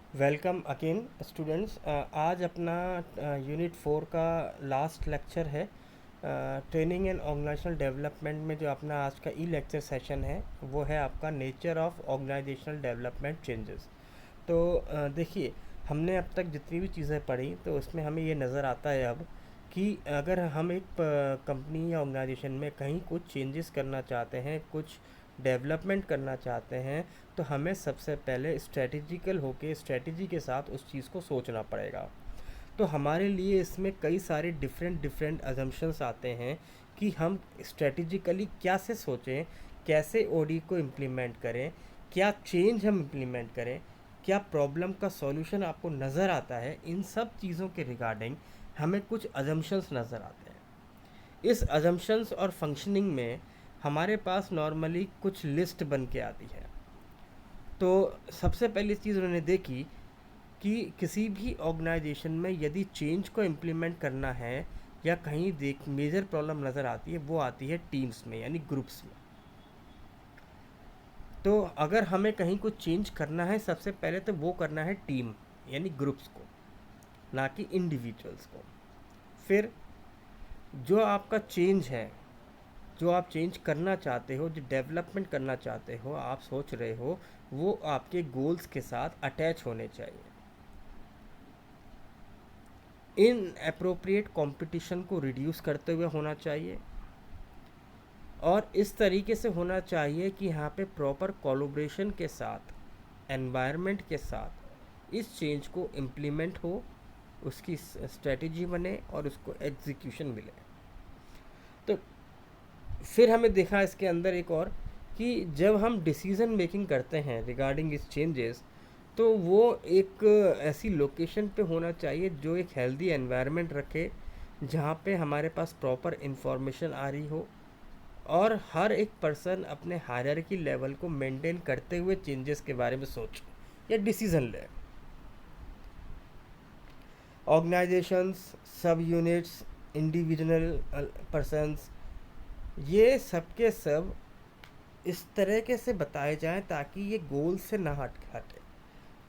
Welcome again students. आज अपना unit 4 का लास्ट लेक्चर है। ट्रेनिंग एंड ऑर्गेनाइजेशनल डेवलपमेंट में जो अपना आज का ई लेक्चर सेशन है वो है आपका nature of organisational development changes. तो देखिए, हमने अब तक जितनी भी चीज़ें पढ़ी तो उसमें हमें ये नज़र आता है अब कि अगर हम एक कंपनी या ऑर्गेनाइजेशन में कहीं कुछ चेंजेस करना चाहते हैं, कुछ डेवलपमेंट करना चाहते हैं, तो हमें सबसे पहले स्ट्रेटेजिकल होके स्ट्रेटजी के साथ उस चीज़ को सोचना पड़ेगा। तो हमारे लिए इसमें कई सारे डिफरेंट डिफरेंट अजम्पशंस आते हैं कि हम स्ट्रेटेजिकली क्या से सोचें, कैसे ओडी को इम्प्लीमेंट करें, क्या चेंज हम इम्प्लीमेंट करें, क्या प्रॉब्लम का सॉल्यूशन आपको नज़र आता है। इन सब चीज़ों के रिगार्डिंग हमें कुछ अजम्पशंस नज़र आते हैं। इस अजम्पशंस और फंक्शनिंग में हमारे पास नॉर्मली कुछ लिस्ट बन के आती है। तो सबसे पहली चीज़ उन्होंने देखी कि किसी भी ऑर्गेनाइजेशन में यदि चेंज को इम्प्लीमेंट करना है या कहीं देख मेजर प्रॉब्लम नज़र आती है, वो आती है टीम्स में यानी ग्रुप्स में। तो अगर हमें कहीं कुछ चेंज करना है, सबसे पहले तो वो करना है टीम यानी ग्रुप्स को, ना कि इंडिविजुअल्स को। फिर जो आपका चेंज है, जो आप चेंज करना चाहते हो, जो डेवलपमेंट करना चाहते हो, आप सोच रहे हो, वो आपके गोल्स के साथ अटैच होने चाहिए। इन अप्रोप्रिएट कंपटीशन को रिड्यूस करते हुए होना चाहिए और इस तरीके से होना चाहिए कि यहाँ पे प्रॉपर कोलैबोरेशन के साथ, एनवायरनमेंट के साथ इस चेंज को इम्प्लीमेंट हो, उसकी स्ट्रेटजी बने और उसको एग्जीक्यूशन मिले। तो फिर हमें देखा इसके अंदर एक और कि जब हम डिसीज़न मेकिंग करते हैं रिगार्डिंग इस चेंजेस, तो वो एक ऐसी लोकेशन पे होना चाहिए जो एक हेल्दी एनवायरनमेंट रखे, जहाँ पे हमारे पास प्रॉपर इंफॉर्मेशन आ रही हो और हर एक पर्सन अपने हायरार्की लेवल को मेंटेन करते हुए चेंजेस के बारे में सोचे या डिसीज़न ले। ऑर्गेनाइजेशंस, सब यूनिट्स, इंडिविजुअल पर्सन्स, ये सब के सब इस तरीके से बताए जाएं ताकि ये गोल से ना हटे।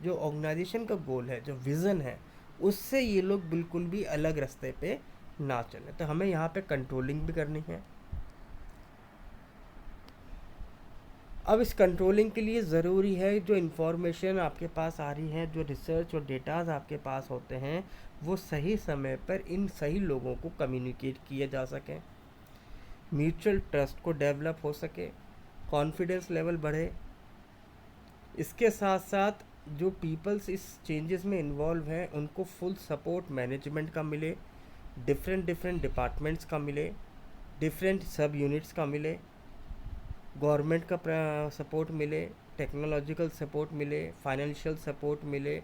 जो ऑर्गेनाइजेशन का गोल है, जो विज़न है, उससे ये लोग बिल्कुल भी अलग रास्ते पे ना चले। तो हमें यहाँ पे कंट्रोलिंग भी करनी है। अब इस कंट्रोलिंग के लिए ज़रूरी है जो इन्फॉर्मेशन आपके पास आ रही है, जो रिसर्च और डेटाज आपके पास होते हैं, वो सही समय पर इन सही लोगों को कम्युनिकेट किए जा सकें, म्यूचुअल ट्रस्ट को डेवलप हो सके, कॉन्फिडेंस लेवल बढ़े। इसके साथ साथ जो पीपल्स इस चेंजेस में इन्वॉल्व हैं उनको फुल सपोर्ट मैनेजमेंट का मिले, डिफरेंट डिफरेंट डिपार्टमेंट्स का मिले, डिफरेंट सब यूनिट्स का मिले, गवर्नमेंट का सपोर्ट मिले, टेक्नोलॉजिकल सपोर्ट मिले, फाइनेंशियल सपोर्ट मिले।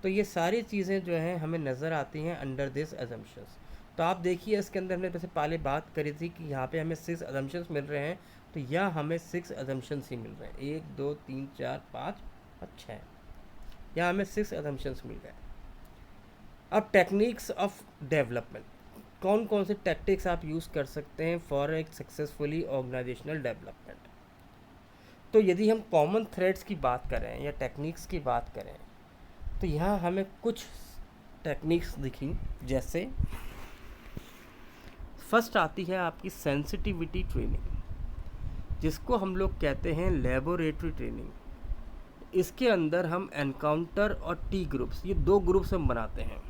तो ये सारी चीज़ें जो हैं हमें नज़र आती हैं अंडर दिस अजम्पशंस। तो आप देखिए इसके अंदर हमने जैसे पहले बात करी थी कि यहाँ पे हमें 6 अजम्पशंस मिल रहे हैं, तो यह हमें 6 अजम्पशंस ही मिल रहे हैं, 1 2 3 4 5 और 6। यहाँ हमें 6 अजम्पशंस मिल गए। अब टेक्निक्स ऑफ डेवलपमेंट, कौन कौन से टैक्टिक्स आप यूज़ कर सकते हैं फॉर एक सक्सेसफुली ऑर्गेनाइजेशनल डेवलपमेंट। तो यदि हम कॉमन थ्रेड्स की बात करें या टेक्निक्स की बात करें, तो यहाँ हमें कुछ टेक्निक्स दिखी। जैसे फर्स्ट आती है आपकी सेंसिटिविटी ट्रेनिंग, जिसको हम लोग कहते हैं लेबोरेटरी ट्रेनिंग। इसके अंदर हम एनकाउंटर और टी ग्रुप्स, ये 2 ग्रुप्स हम बनाते हैं।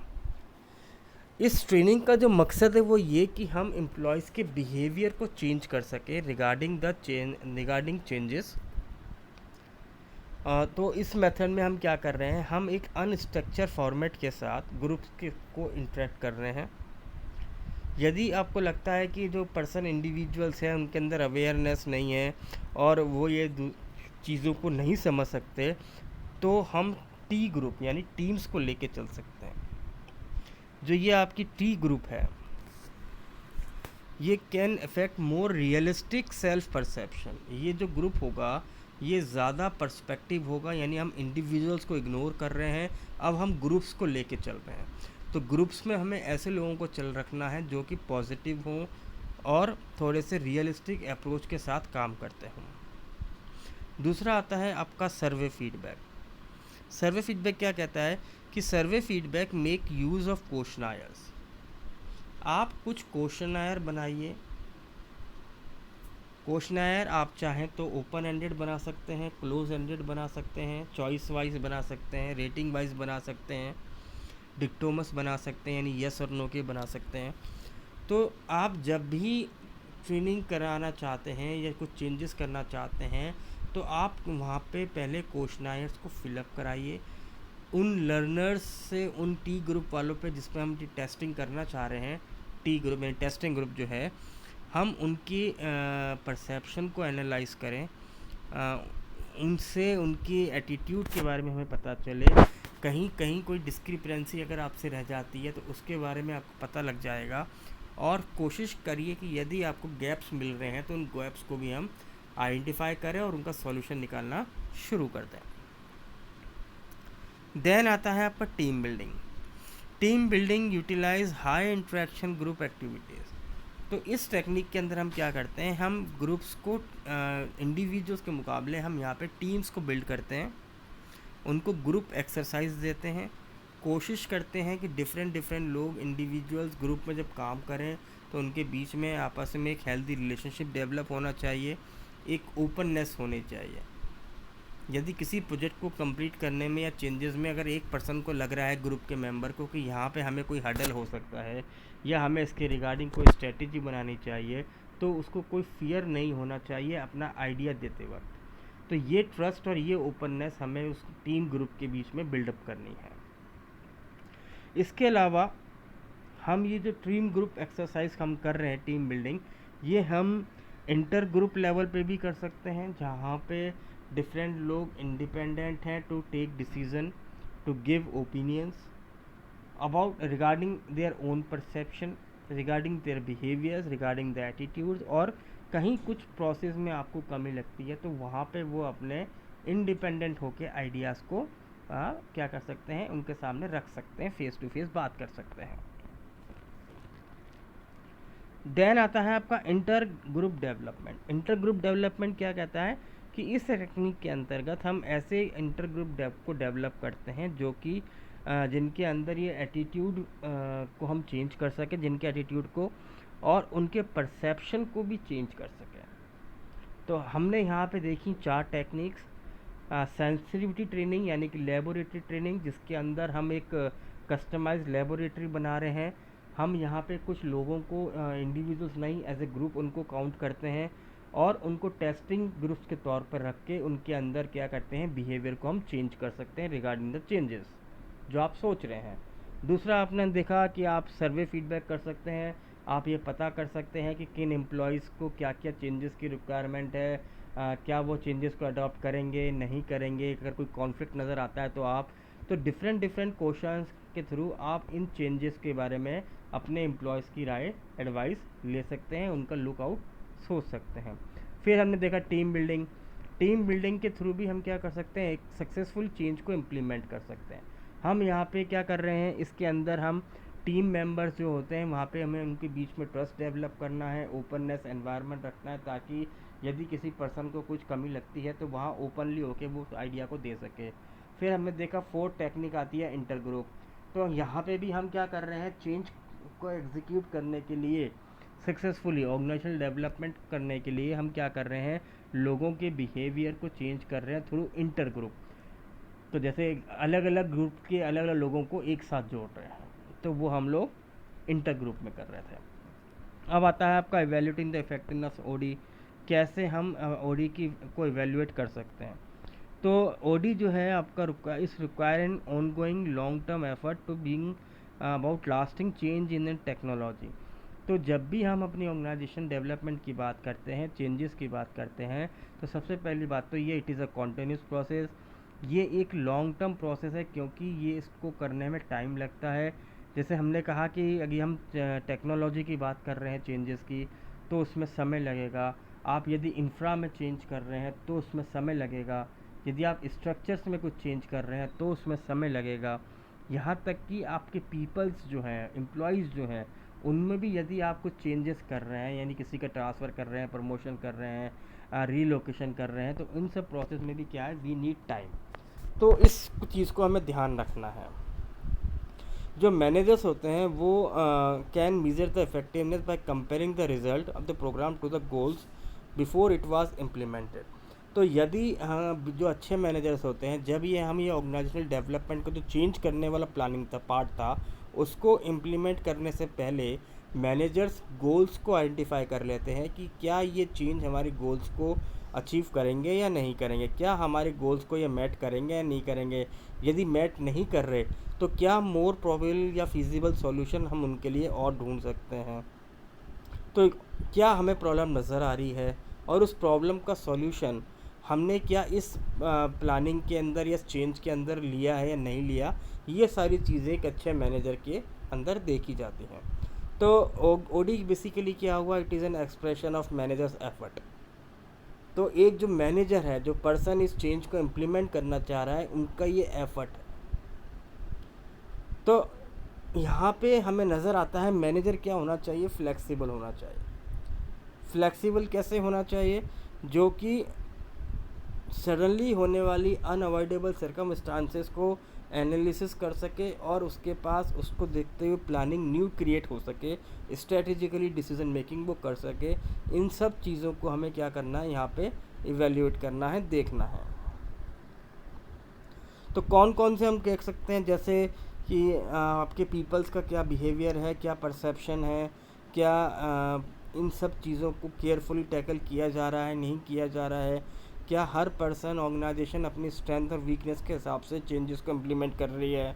इस ट्रेनिंग का जो मकसद है वो ये कि हम एम्प्लॉयज़ के बिहेवियर को चेंज कर सकें रिगार्डिंग चेंजेस। तो इस मेथड में हम क्या कर रहे हैं, हम एक अनस्ट्रक्चर फॉर्मेट के साथ ग्रुप्स के को इंटरेक्ट कर रहे हैं। यदि आपको लगता है कि जो पर्सन इंडिविजुअल्स हैं उनके अंदर अवेयरनेस नहीं है और वो ये चीज़ों को नहीं समझ सकते, तो हम टी ग्रुप यानी टीम्स को लेके चल सकते हैं। जो ये आपकी टी ग्रुप है, ये can affect more realistic self perception. ये जो ग्रुप होगा ये ज़्यादा पर्सपेक्टिव होगा, यानी हम इंडिविजुअल्स को इग्नोर कर रहे हैं, अब हम ग्रुप्स को लेके चल रहे हैं। तो ग्रुप्स में हमें ऐसे लोगों को चल रखना है जो कि पॉजिटिव हों और थोड़े से रियलिस्टिक अप्रोच के साथ काम करते हों। दूसरा आता है आपका सर्वे फीडबैक। सर्वे फीडबैक क्या कहता है कि सर्वे फीडबैक मेक यूज़ ऑफ क्वेश्चनायर्स। आप कुछ क्वेश्चनायर बनाइए। क्वेश्चनायर आप चाहें तो ओपन एंडेड बना सकते हैं, क्लोज एंडेड बना सकते हैं, चॉइस वाइज बना सकते हैं, रेटिंग वाइज बना सकते हैं, डिक्टोमस बना सकते हैं यानी यस और नो के बना सकते हैं। तो आप जब भी ट्रेनिंग कराना चाहते हैं या कुछ चेंजेस करना चाहते हैं तो आप वहाँ पे पहले क्वेश्चनायर्स को फिलअप कराइए। उन लर्नर्स से, उन टी ग्रुप वालों पे जिस पे हम टेस्टिंग करना चाह रहे हैं, टी ग्रुप यानी टेस्टिंग ग्रुप जो है, हम उनकी परसेप्शन को एनालाइज करें, उनसे उनकी एटीट्यूड के बारे में हमें पता चले। कहीं कहीं कोई डिस्क्रिपेंसी अगर आपसे रह जाती है तो उसके बारे में आपको पता लग जाएगा। और कोशिश करिए कि यदि आपको गैप्स मिल रहे हैं तो उन गैप्स को भी हम आइडेंटिफाई करें और उनका सॉल्यूशन निकालना शुरू कर दें। देन आता है आपका team building. Team building utilise high interaction group activities. तो इस टेक्निक के अंदर हम क्या करते हैं, हम ग्रुप्स को इंडिविजुअल्स के मुकाबले हम यहाँ पे टीम्स को बिल्ड करते हैं, उनको ग्रुप एक्सरसाइज देते हैं, कोशिश करते हैं कि डिफरेंट लोग इंडिविजुअल्स ग्रुप में जब काम करें तो उनके बीच में आपस में एक हेल्दी रिलेशनशिप डेवलप होना चाहिए, एक ओपननेस होनी चाहिए। यदि किसी प्रोजेक्ट को कंप्लीट करने में या चेंजेस में अगर एक पर्सन को लग रहा है ग्रुप के मेंबर को कि यहाँ पे हमें कोई हर्डल हो सकता है या हमें इसके रिगार्डिंग कोई स्ट्रेटेजी बनानी चाहिए, तो उसको कोई फियर नहीं होना चाहिए अपना आइडिया देते वक्त। तो ये ट्रस्ट और ये ओपननेस हमें उस टीम ग्रुप के बीच में बिल्डअप करनी है। इसके अलावा हम ये जो टीम ग्रुप एक्सरसाइज हम कर रहे हैं, टीम बिल्डिंग, ये हम इंटर ग्रुप लेवल पे भी कर सकते हैं, जहाँ पे डिफरेंट लोग इंडिपेंडेंट हैं to take decision, to give opinions about regarding their own perception, regarding their behaviours, regarding the attitudes. और कहीं कुछ प्रोसेस में आपको कमी लगती है तो वहाँ पे वो अपने इंडिपेंडेंट होके आइडियाज़ को क्या कर सकते हैं, उनके सामने रख सकते हैं, फेस टू फेस बात कर सकते हैं। देन आता है आपका inter group development. Inter group development क्या कहता है कि इस टेक्निक के अंतर्गत हम ऐसे इंटर ग्रुप को डेवलप करते हैं जो कि जिनके अंदर ये एटीट्यूड को हम चेंज कर सकें, जिनके एटीट्यूड को और उनके परसेप्शन को भी चेंज कर सकें। तो हमने यहाँ पे देखी 4 टेक्निक्स। सेंसिटिविटी ट्रेनिंग यानी कि लेबोरेटरी ट्रेनिंग, जिसके अंदर हम एक कस्टमाइज्ड लेबोरेटरी बना रहे हैं। हम यहाँ पे कुछ लोगों को इंडिविजुअल्स नहीं, एज ए ग्रुप उनको काउंट करते हैं और उनको टेस्टिंग ग्रुप्स के तौर पर रख के उनके अंदर क्या करते हैं, बिहेवियर को हम चेंज कर सकते हैं रिगार्डिंग द चेंजेस जो आप सोच रहे हैं। दूसरा आपने देखा कि आप सर्वे फीडबैक कर सकते हैं, आप ये पता कर सकते हैं कि किन एम्प्लॉयज़ को क्या क्या चेंजेस की रिक्वायरमेंट है, क्या वो चेंजेस को अडॉप्ट करेंगे नहीं करेंगे, अगर कोई कॉन्फ्लिक्ट नज़र आता है तो आप तो डिफरेंट क्वेश्चंस के थ्रू आप इन चेंजेस के बारे में अपने एम्प्लॉयज़ की राय, एडवाइस ले सकते हैं, उनका लुकआउट सोच सकते हैं। फिर हमने देखा टीम बिल्डिंग। टीम बिल्डिंग के थ्रू भी हम क्या कर सकते हैं, एक सक्सेसफुल चेंज को इम्प्लीमेंट कर सकते हैं। हम यहाँ पे क्या कर रहे हैं, इसके अंदर हम टीम मेंबर्स जो होते हैं वहाँ पे हमें उनके बीच में ट्रस्ट डेवलप करना है, ओपननेस एनवायरनमेंट रखना है, ताकि यदि किसी पर्सन को कुछ कमी लगती है तो वहाँ ओपनली होके वो उस आइडिया को दे सके। फिर हमने देखा 4th टेक्निक आती है इंटर ग्रुप। तो यहाँ पे भी हम क्या कर रहे हैं, चेंज को एग्जीक्यूट करने के लिए, सक्सेसफुली ऑर्गेनाइजेशनल डेवलपमेंट करने के लिए हम क्या कर रहे हैं, लोगों के बिहेवियर को चेंज कर रहे हैं थ्रू इंटर ग्रुप। तो जैसे अलग अलग ग्रुप के अलग अलग लोगों को एक साथ जोड़ रहे हैं, तो वो हम लोग इंटर ग्रुप में कर रहे थे। अब आता है आपका इवेल्यूटिंग द इफेक्टिवनेस ओडी। कैसे हम ओडी की को इवेल्यूएट कर सकते हैं। तो ओडी जो है आपका इस require an on going long term effort to being about lasting change in technology. तो जब भी हम अपनी ऑर्गेनाइजेशन डेवलपमेंट की बात करते हैं, चेंजेस की बात करते हैं, तो सबसे पहली बात तो ये, it is a continuous process. ये एक लॉन्ग टर्म प्रोसेस है क्योंकि ये इसको करने में टाइम लगता है। जैसे हमने कहा कि अगर हम टेक्नोलॉजी की बात कर रहे हैं चेंजेस की, तो उसमें समय लगेगा। आप यदि इंफ्रा में चेंज कर रहे हैं तो उसमें समय लगेगा। यदि आप स्ट्रक्चर्स में कुछ चेंज कर रहे हैं तो उसमें समय लगेगा। यहाँ तक कि आपके पीपल्स जो हैं, एम्प्लॉयज़ जो हैं, उनमें भी यदि आप कुछ चेंजेस कर रहे हैं, यानी किसी का ट्रांसफ़र कर रहे हैं, प्रमोशन कर रहे हैं, रीलोकेशन कर रहे हैं, तो इन सब प्रोसेस में भी क्या है, वी नीड टाइम। तो इस चीज़ को हमें ध्यान रखना है। जो मैनेजर्स होते हैं वो can measure the effectiveness by comparing the result of the programme to the goals before it was implemented. तो यदि जो अच्छे मैनेजर्स होते हैं, जब ये ऑर्गेनाइजेशनल डेवलपमेंट को जो चेंज करने वाला प्लानिंग था, पार्ट था, उसको इम्प्लीमेंट करने से पहले मैनेजर्स गोल्स को आइडेंटिफाई कर लेते हैं कि क्या ये चेंज हमारे गोल्स को अचीव करेंगे या नहीं करेंगे, क्या हमारे गोल्स को ये मैट करेंगे या नहीं करेंगे। यदि मैट नहीं कर रहे तो क्या मोर प्रोबेबल या फिजिबल सॉल्यूशन हम उनके लिए और ढूंढ सकते हैं। तो क्या हमें प्रॉब्लम नज़र आ रही है और उस प्रॉब्लम का सॉल्यूशन हमने क्या इस प्लानिंग के अंदर या चेंज के अंदर लिया है या नहीं लिया। ये सारी चीज़ें एक अच्छे मैनेजर के अंदर देखी जाती हैं। तो ओडी बेसिकली क्या हुआ, it is an expression of managers effort. तो एक जो मैनेजर है, जो पर्सन इस चेंज को इम्प्लीमेंट करना चाह रहा है, उनका ये एफर्ट है। तो यहाँ पे हमें नज़र आता है मैनेजर क्या होना चाहिए, फ्लेक्सिबल होना चाहिए। फ्लेक्सिबल कैसे होना चाहिए, जो कि सडनली होने वाली अनअवॉइडेबल सर्कमस्टांसेस को एनालिसिस कर सके और उसके पास उसको देखते हुए प्लानिंग न्यू क्रिएट हो सके, स्ट्रेटेजिकली डिसीजन मेकिंग वो कर सके। इन सब चीज़ों को हमें क्या करना है, यहाँ पे इवेल्यूएट करना है, देखना है। तो कौन कौन से हम कह सकते हैं, जैसे कि आपके पीपल्स का क्या बिहेवियर है, क्या परसेप्शन है, क्या इन सब चीज़ों को केयरफुली टैकल किया जा रहा है, नहीं किया जा रहा है, क्या हर पर्सन ऑर्गेनाइजेशन अपनी स्ट्रेंथ और वीकनेस के हिसाब से चेंजेस को इम्प्लीमेंट कर रही है,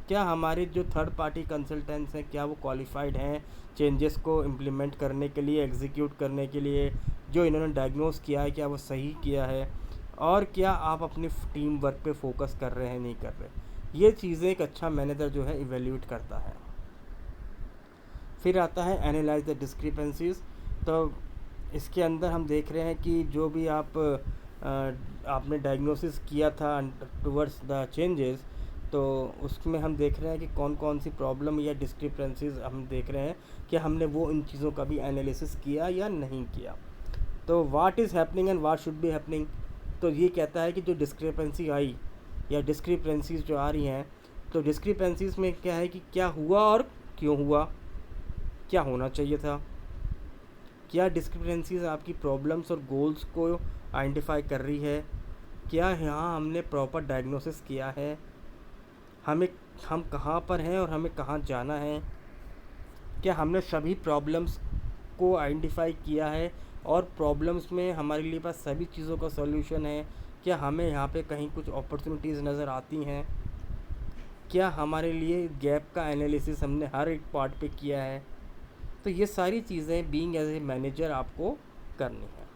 क्या हमारे जो थर्ड पार्टी कंसल्टेंट्स हैं क्या वो क्वालिफाइड हैं चेंजेस को इम्प्लीमेंट करने के लिए, एग्जीक्यूट करने के लिए, जो इन्होंने डायग्नोस किया है क्या वो सही किया है, और क्या आप अपनी टीम वर्क पे फोकस कर रहे हैं, नहीं कर रहे। ये चीज़ें एक अच्छा मैनेजर जो है इवेल्यूएट करता है। फिर आता है एनालाइज द डिस्क्रिपेंसीज। तो इसके अंदर हम देख रहे हैं कि जो भी आपने डायग्नोसिस किया था टुवर्ड्स द चेंजेस, तो उसमें हम देख रहे हैं कि कौन कौन सी प्रॉब्लम या डिस्क्रिपेंसीज हम देख रहे हैं कि हमने वो इन चीज़ों का भी एनालिसिस किया या नहीं किया। तो what is happening and what should be happening. तो ये कहता है कि जो डिस्क्रिपेंसी आई या डिस्क्रिपेंसीज जो आ रही हैं, तो डिस्क्रिपेंसीज में क्या है कि क्या हुआ और क्यों हुआ, क्या होना चाहिए था, क्या डिस्क्रिपेंसीज आपकी प्रॉब्लम्स और गोल्स को आइडेंटिफाई कर रही है, क्या यहाँ हमने प्रॉपर डायग्नोसिस किया है, हम कहाँ पर हैं और हमें कहाँ जाना है, क्या हमने सभी प्रॉब्लम्स को आइडेंटिफाई किया है और प्रॉब्लम्स में हमारे लिए पास सभी चीज़ों का सॉल्यूशन है, क्या हमें यहाँ पे कहीं कुछ अपॉर्चुनिटीज़ नज़र आती हैं, क्या हमारे लिए गैप का एनालिसिस हमने हर एक पार्ट पे किया है। तो ये सारी चीज़ें बीइंग एज ए मैनेजर आपको करनी है।